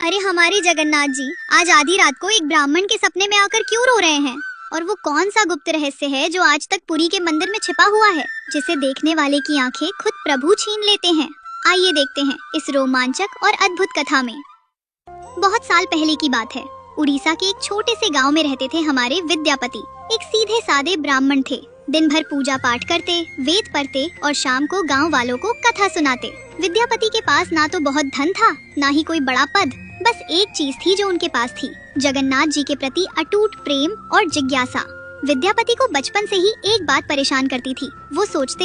अरे हमारे जगन्नाथ जी, आज आधी रात को एक ब्राह्मण के सपने में आकर क्यों रो रहे हैं? और वो कौन सा गुप्त रहस्य है जो आज तक पुरी के मंदिर में छिपा हुआ है, जिसे देखने वाले की आंखें खुद प्रभु छीन लेते हैं? आइए देखते हैं इस रोमांचक और अद्भुत कथा में। बहुत साल पहले की बात है। उड़ीसा के एक छोटे से गांव में रहते थे हमारे विद्यापति। एक सीधे सादे ब्राह्मण थे। दिन भर पूजा पाठ करते, वेद पढ़ते और शाम को गांव वालों को कथा सुनाते। विद्यापति के पास ना तो बहुत धन था, ना ही कोई बड़ा पद। बस एक चीज थी जो उनके पास थी, जगन्नाथ जी के प्रति अटूट प्रेम और जिज्ञासा। विद्यापति को बचपन से ही एक बात परेशान करती थी। वो सोचते,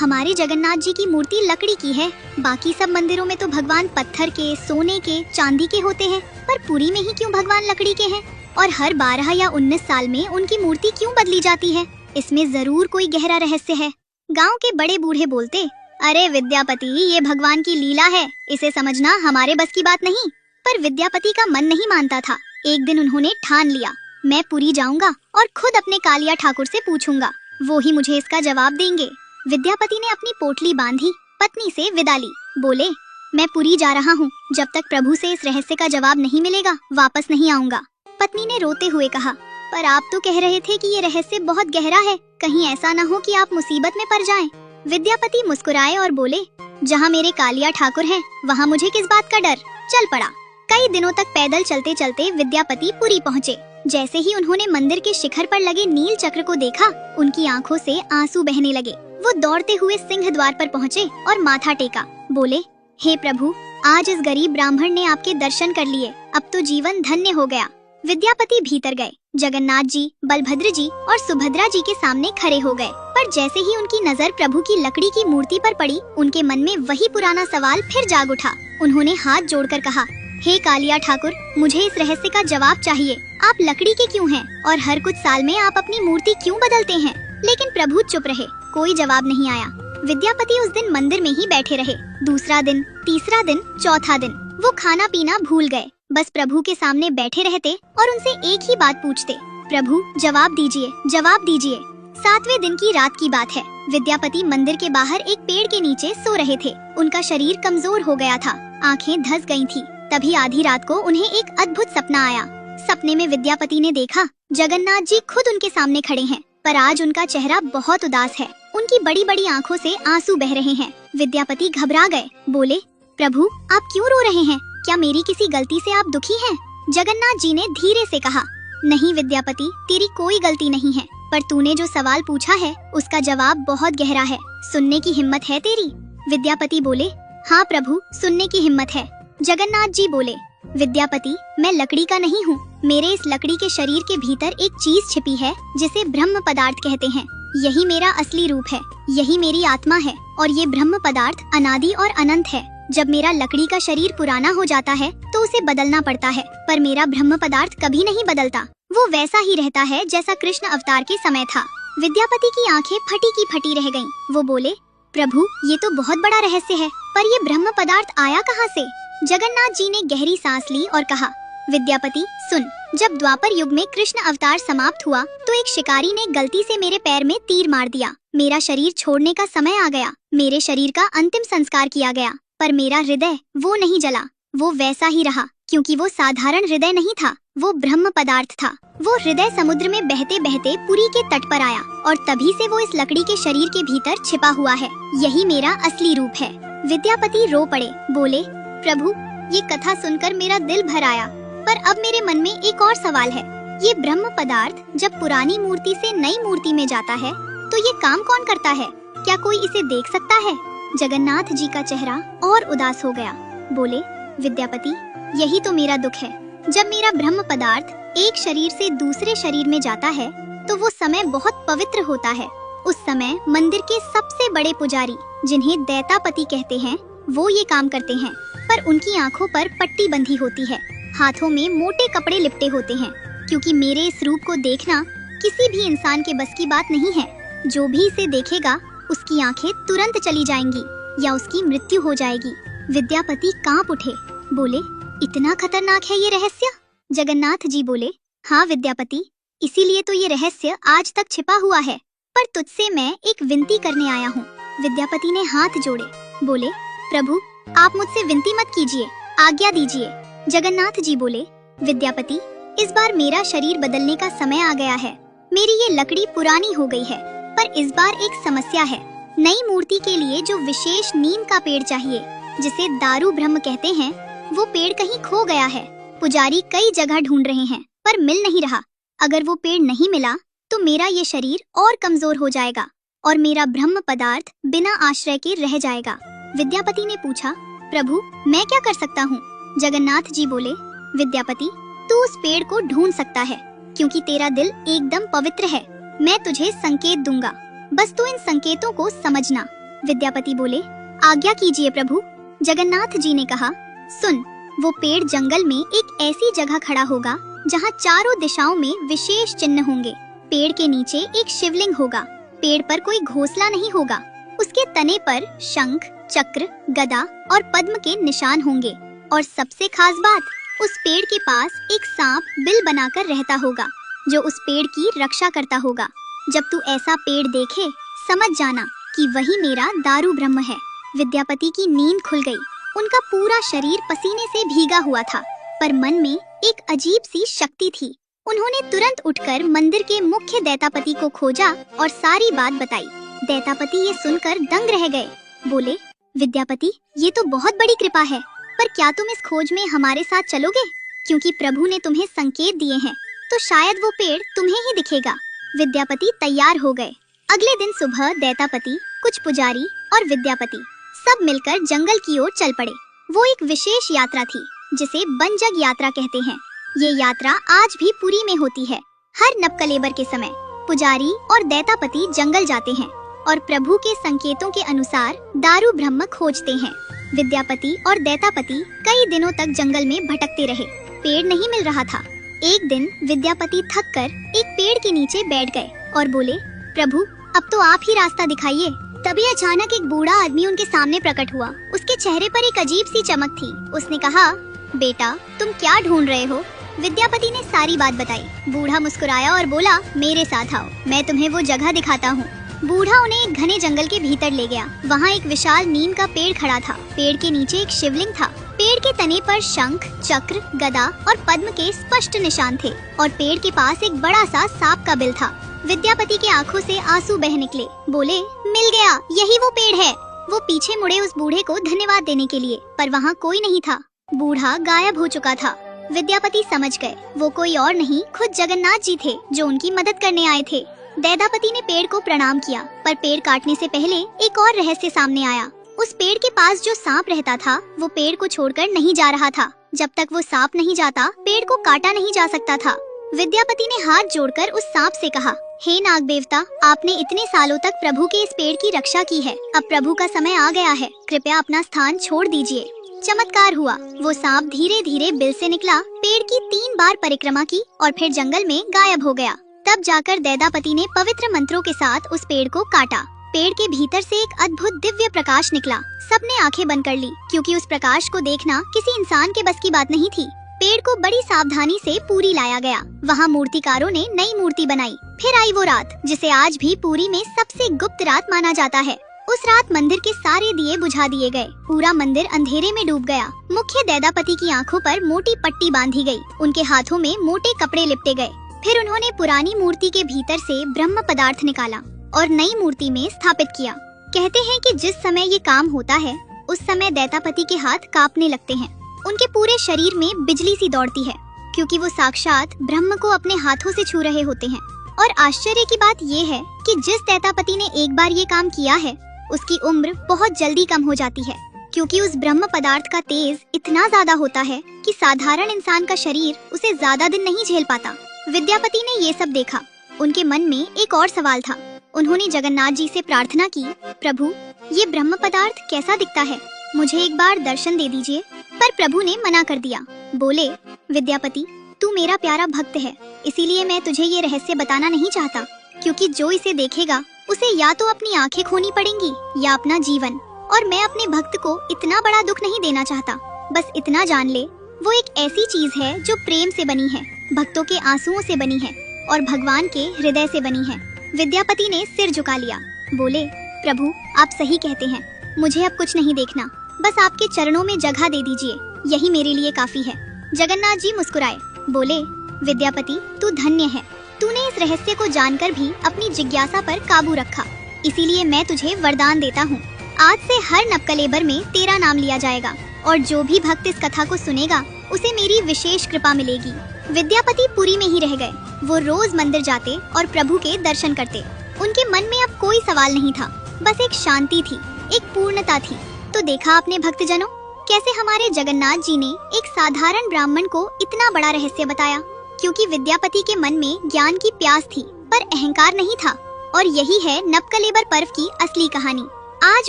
हमारे जगन्नाथ जी की मूर्ति लकड़ी की है, बाकी सब मंदिरों में तो भगवान पत्थर के, सोने के, चांदी के होते हैं, पर पुरी में ही क्यों भगवान लकड़ी के हैं? और हर 12 या 19 साल में उनकी मूर्ति क्यों बदली जाती है? इसमें जरूर कोई गहरा रहस्य है। गांव के बड़े बूढ़े बोलते, अरे विद्यापति, ये भगवान की लीला है, इसे समझना हमारे बस की बात नहीं। पर विद्यापति का मन नहीं मानता था। एक दिन उन्होंने ठान लिया, मैं पुरी जाऊंगा और खुद अपने कालिया ठाकुर से पूछूंगा, वो ही मुझे इसका जवाब देंगे। विद्यापति ने अपनी पोटली बांधी, पत्नी से विदा ली। बोले, मैं पुरी जा रहा हूँ, जब तक प्रभु से इस रहस्य का जवाब नहीं मिलेगा वापस नहीं आऊंगा। पत्नी ने रोते हुए कहा, पर आप तो कह रहे थे कि ये रहस्य बहुत गहरा है, कहीं ऐसा न हो कि आप मुसीबत में पड़ जाएं। विद्यापति मुस्कुराए और बोले, जहाँ मेरे कालिया ठाकुर हैं, वहाँ मुझे किस बात का डर। चल पड़ा। कई दिनों तक पैदल चलते चलते विद्यापति पुरी पहुँचे। जैसे ही उन्होंने मंदिर के शिखर पर लगे नील चक्र को देखा, उनकी आंखों से आंसू बहने लगे। वो दौड़ते हुए सिंह द्वार पर पहुँचे और माथा टेका। बोले, हे प्रभु, आज इस गरीब ब्राह्मण ने आपके दर्शन कर लिए, अब तो जीवन धन्य हो गया। विद्यापति भीतर गए। जगन्नाथ जी, बलभद्र जी और सुभद्रा जी के सामने खड़े हो गए। पर जैसे ही उनकी नजर प्रभु की लकड़ी की मूर्ति पर पड़ी, उनके मन में वही पुराना सवाल फिर जाग उठा। उन्होंने हाथ जोड़कर कहा, हे कालिया ठाकुर, मुझे इस रहस्य का जवाब चाहिए। आप लकड़ी के क्यों हैं? और हर कुछ साल में आप अपनी मूर्ति क्यों बदलते हैं? लेकिन प्रभु चुप रहे, कोई जवाब नहीं आया। विद्यापति उस दिन मंदिर में ही बैठे रहे। दूसरा दिन, तीसरा दिन, चौथा दिन, वो खाना पीना भूल गए। बस प्रभु के सामने बैठे रहते और उनसे एक ही बात पूछते, प्रभु जवाब दीजिए, जवाब दीजिए। 7वें दिन की रात की बात है। विद्यापति मंदिर के बाहर एक पेड़ के नीचे सो रहे थे। उनका शरीर कमजोर हो गया था, आंखें धंस गई थी। तभी आधी रात को उन्हें एक अद्भुत सपना आया। सपने में विद्यापति ने देखा, जगन्नाथ जी खुद उनके सामने खड़े हैं, पर आज उनका चेहरा बहुत उदास है। उनकी बड़ी बड़ी आंखों से आंसू बह रहे हैं। विद्यापति घबरा गए। बोले, प्रभु आप क्यों रो रहे हैं? क्या मेरी किसी गलती से आप दुखी हैं? जगन्नाथ जी ने धीरे से कहा, नहीं विद्यापति, तेरी कोई गलती नहीं है, पर तूने जो सवाल पूछा है उसका जवाब बहुत गहरा है। सुनने की हिम्मत है तेरी? विद्यापति बोले, हाँ प्रभु, सुनने की हिम्मत है। जगन्नाथ जी बोले, विद्यापति, मैं लकड़ी का नहीं हूँ। मेरे इस लकड़ी के शरीर के भीतर एक चीज छिपी है जिसे ब्रह्म पदार्थ कहते हैं। यही मेरा असली रूप है, यही मेरी आत्मा है, और ये ब्रह्म पदार्थ अनादि और अनंत है। जब मेरा लकड़ी का शरीर पुराना हो जाता है तो उसे बदलना पड़ता है, पर मेरा ब्रह्म पदार्थ कभी नहीं बदलता। वो वैसा ही रहता है जैसा कृष्ण अवतार के समय था। विद्यापति की आंखें फटी की फटी रह गईं। वो बोले, प्रभु ये तो बहुत बड़ा रहस्य है, पर ये ब्रह्म पदार्थ आया कहाँ से? जगन्नाथ जी ने गहरी सांस ली और कहा, विद्यापति सुन, जब द्वापर युग में कृष्ण अवतार समाप्त हुआ तो एक शिकारी ने गलती से मेरे पैर में तीर मार दिया। मेरा शरीर छोड़ने का समय आ गया। मेरे शरीर का अंतिम संस्कार किया गया, पर मेरा हृदय वो नहीं जला, वो वैसा ही रहा, क्योंकि वो साधारण हृदय नहीं था, वो ब्रह्म पदार्थ था। वो हृदय समुद्र में बहते बहते पुरी के तट पर आया और तभी से वो इस लकड़ी के शरीर के भीतर छिपा हुआ है। यही मेरा असली रूप है। विद्यापति रो पड़े। बोले, प्रभु ये कथा सुनकर मेरा दिल भर आया, पर अब मेरे मन में एक और सवाल है। ये ब्रह्म पदार्थ जब पुरानी मूर्ति से नई मूर्ति में जाता है तो ये काम कौन करता है? क्या कोई इसे देख सकता है? जगन्नाथ जी का चेहरा और उदास हो गया। बोले, विद्यापति यही तो मेरा दुख है। जब मेरा ब्रह्म पदार्थ एक शरीर से दूसरे शरीर में जाता है तो वो समय बहुत पवित्र होता है। उस समय मंदिर के सबसे बड़े पुजारी, जिन्हें दैतापति कहते हैं, वो ये काम करते हैं, पर उनकी आंखों पर पट्टी बंधी होती है, हाथों में मोटे कपड़े लिपटे होते हैं, क्योंकि मेरे इस रूप को देखना किसी भी इंसान के बस की बात नहीं है। जो भी इसे देखेगा उसकी आंखें तुरंत चली जाएंगी या उसकी मृत्यु हो जाएगी। विद्यापति कांप उठे। बोले, इतना खतरनाक है ये रहस्य? जगन्नाथ जी बोले, हाँ विद्यापति, इसीलिए तो ये रहस्य आज तक छिपा हुआ है। पर तुझसे मैं एक विनती करने आया हूँ। विद्यापति ने हाथ जोड़े। बोले, प्रभु आप मुझसे विनती मत कीजिए, आज्ञा दीजिए। जगन्नाथ जी बोले, विद्यापति, इस बार मेरा शरीर बदलने का समय आ गया है। मेरी ये लकड़ी पुरानी हो गई है, पर इस बार एक समस्या है। नई मूर्ति के लिए जो विशेष नीम का पेड़ चाहिए, जिसे दारू ब्रह्म कहते हैं, वो पेड़ कहीं खो गया है। पुजारी कई जगह ढूंढ रहे हैं, पर मिल नहीं रहा। अगर वो पेड़ नहीं मिला तो मेरा ये शरीर और कमजोर हो जाएगा और मेरा ब्रह्म पदार्थ बिना आश्रय के रह जाएगा। विद्यापति ने पूछा, प्रभु, मैं क्या कर सकता हूँ? जगन्नाथ जी बोले, विद्यापति, तू उस पेड़ को ढूंढ सकता है, क्योंकि तेरा दिल एकदम पवित्र है। मैं तुझे संकेत दूंगा, बस तू इन संकेतों को समझना। विद्यापति बोले, आज्ञा कीजिए प्रभु। जगन्नाथ जी ने कहा, सुन, वो पेड़ जंगल में एक ऐसी जगह खड़ा होगा जहाँ चारों दिशाओं में विशेष चिन्ह होंगे। पेड़ के नीचे एक शिवलिंग होगा। पेड़ पर कोई घोंसला नहीं होगा। उसके तने पर शंख, चक्र, गदा और पद्म के निशान होंगे। और सबसे खास बात, उस पेड़ के पास एक सांप बिल बनाकर रहता होगा, जो उस पेड़ की रक्षा करता होगा। जब तू ऐसा पेड़ देखे, समझ जाना कि वही मेरा दारू ब्रह्म है। विद्यापति की नींद खुल गई। उनका पूरा शरीर पसीने से भीगा हुआ था, पर मन में एक अजीब सी शक्ति थी। उन्होंने तुरंत उठकर मंदिर के मुख्य दैतापति को खोजा और सारी बात बताई। दैतापति ये सुनकर दंग रह गए। बोले, विद्यापति, ये तो बहुत बड़ी कृपा है, पर क्या तुम इस खोज में हमारे साथ चलोगे? क्योंकि प्रभु ने तुम्हें संकेत दिए हैं, तो शायद वो पेड़ तुम्हें ही दिखेगा। विद्यापति तैयार हो गए। अगले दिन सुबह दैतापति, कुछ पुजारी और विद्यापति सब मिलकर जंगल की ओर चल पड़े। वो एक विशेष यात्रा थी, जिसे बनजग यात्रा कहते हैं। ये यात्रा आज भी पुरी में होती है। हर नबकलेबर के समय पुजारी और दैतापति जंगल जाते हैं और प्रभु के संकेतों के अनुसार दारू ब्रह्म खोजते हैं। विद्यापति और दैतापति कई दिनों तक जंगल में भटकते रहे। पेड़ नहीं मिल रहा था। एक दिन विद्यापति थककर एक पेड़ के नीचे बैठ गए और बोले, प्रभु, अब तो आप ही रास्ता दिखाइए। तभी अचानक एक बूढ़ा आदमी उनके सामने प्रकट हुआ। उसके चेहरे पर एक अजीब सी चमक थी। उसने कहा, बेटा, तुम क्या ढूंढ रहे हो? विद्यापति ने सारी बात बताई। बूढ़ा मुस्कुराया और बोला, मेरे साथ आओ, मैं तुम्हें वो जगह दिखाता हूँ। बूढ़ा उन्हें एक घने जंगल के भीतर ले गया। वहाँ एक विशाल नीम का पेड़ खड़ा था। पेड़ के नीचे एक शिवलिंग था। पेड़ के तने पर शंख, चक्र, गदा और पद्म के स्पष्ट निशान थे और पेड़ के पास एक बड़ा सा सांप का बिल था। विद्यापति के आंखों से आंसू बह निकले। बोले, मिल गया, यही वो पेड़ है। वो पीछे मुड़े उस बूढ़े को धन्यवाद देने के लिए, पर वहाँ कोई नहीं था। बूढ़ा गायब हो चुका था। विद्यापति समझ गए, वो कोई और नहीं, खुद जगन्नाथ जी थे, जो उनकी मदद करने आए थे। दैतापति ने पेड़ को प्रणाम किया, पर पेड़ काटने से पहले एक और रहस्य सामने आया। उस पेड़ के पास जो सांप रहता था, वो पेड़ को छोड़कर नहीं जा रहा था। जब तक वो सांप नहीं जाता, पेड़ को काटा नहीं जा सकता था। विद्यापति ने हाथ जोड़कर उस सांप से कहा, हे नाग देवता, आपने इतने सालों तक प्रभु के इस पेड़ की रक्षा की है। अब प्रभु का समय आ गया है, कृपया अपना स्थान छोड़ दीजिए। चमत्कार हुआ। वो सांप धीरे धीरे बिल से निकला, पेड़ की 3 बार परिक्रमा की और फिर जंगल में गायब हो गया। तब जाकर दैतापति ने पवित्र मंत्रों के साथ उस पेड़ को काटा। पेड़ के भीतर से एक अद्भुत दिव्य प्रकाश निकला। सबने आंखें बंद कर ली, क्योंकि उस प्रकाश को देखना किसी इंसान के बस की बात नहीं थी। पेड़ को बड़ी सावधानी से पुरी लाया गया। वहाँ मूर्तिकारों ने नई मूर्ति बनाई। फिर आई वो रात, जिसे आज भी पुरी में सबसे गुप्त रात माना जाता है। उस रात मंदिर के सारे दिए बुझा दिए गए। पूरा मंदिर अंधेरे में डूब गया। मुख्य दैतापति की आंखों पर मोटी पट्टी बांधी गई। उनके हाथों में मोटे कपड़े लिपटे गए। फिर उन्होंने पुरानी मूर्ति के भीतर से ब्रह्म पदार्थ निकाला और नई मूर्ति में स्थापित किया। कहते हैं कि जिस समय ये काम होता है, उस समय दैतापति के हाथ कांपने लगते हैं। उनके पूरे शरीर में बिजली सी दौड़ती है, क्योंकि वो साक्षात ब्रह्म को अपने हाथों से छू रहे होते हैं। और आश्चर्य की बात ये है कि जिस दैतापति ने एक बार ये काम किया है, उसकी उम्र बहुत जल्दी कम हो जाती है, क्योंकि उस ब्रह्म पदार्थ का तेज इतना ज्यादा होता है कि साधारण इंसान का शरीर उसे ज्यादा दिन नहीं झेल पाता। विद्यापति ने ये सब देखा। उनके मन में एक और सवाल था। उन्होंने जगन्नाथ जी से प्रार्थना की, प्रभु, ये ब्रह्म पदार्थ कैसा दिखता है? मुझे एक बार दर्शन दे दीजिए। पर प्रभु ने मना कर दिया। बोले, विद्यापति, तू मेरा प्यारा भक्त है, इसीलिए मैं तुझे ये रहस्य बताना नहीं चाहता, क्योंकि जो इसे देखेगा उसे या तो अपनी आंखें खोनी पड़ेंगी या अपना जीवन। और मैं अपने भक्त को इतना बड़ा दुख नहीं देना चाहता। बस इतना जान ले, वो एक ऐसी चीज है जो प्रेम से बनी है, भक्तों के आंसुओं से बनी है और भगवान के हृदय से बनी है। विद्यापति ने सिर झुका लिया। बोले, प्रभु, आप सही कहते हैं, मुझे अब कुछ नहीं देखना, बस आपके चरणों में जगह दे दीजिए, यही मेरे लिए काफी है। जगन्नाथ जी मुस्कुराए, बोले, विद्यापति तू धन्य है, तूने इस रहस्य को जानकर भी अपनी जिज्ञासा पर काबू रखा, इसीलिए मैं तुझे वरदान देता हूँ। आज से हर नवकलेबर में तेरा नाम लिया जाएगा और जो भी भक्त इस कथा को सुनेगा उसे मेरी विशेष कृपा मिलेगी। विद्यापति पुरी में ही रह गए। वो रोज मंदिर जाते और प्रभु के दर्शन करते। उनके मन में अब कोई सवाल नहीं था, बस एक शांति थी, एक पूर्णता थी। तो देखा आपने भक्तजनों, कैसे हमारे जगन्नाथ जी ने एक साधारण ब्राह्मण को इतना बड़ा रहस्य बताया, क्योंकि विद्यापति के मन में ज्ञान की प्यास थी पर अहंकार नहीं था। और यही है नवकलेबर पर्व की असली कहानी। आज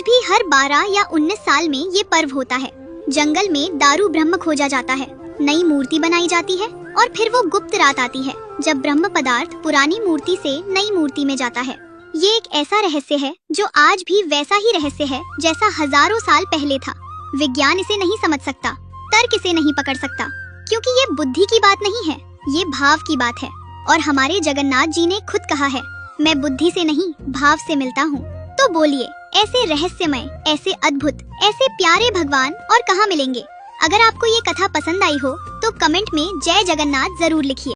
भी हर 12 या 19 साल में ये पर्व होता है। जंगल में दारू ब्रह्म खोजा जाता है, नई मूर्ति बनाई जाती है और फिर वो गुप्त रात आती है जब ब्रह्म पदार्थ पुरानी मूर्ति से नई मूर्ति में जाता है। ये एक ऐसा रहस्य है जो आज भी वैसा ही रहस्य है जैसा हजारों साल पहले था। विज्ञान इसे नहीं समझ सकता, तर्क इसे नहीं पकड़ सकता, क्योंकि ये बुद्धि की बात नहीं है, ये भाव की बात है। और हमारे जगन्नाथ जी ने खुद कहा है, मैं बुद्धि से नहीं भाव से मिलता हूँ। तो बोलिए, ऐसे रहस्यमय, ऐसे अद्भुत, ऐसे प्यारे भगवान और कहाँ मिलेंगे? अगर आपको ये कथा पसंद आई हो तो कमेंट में जय जगन्नाथ जरूर लिखिए।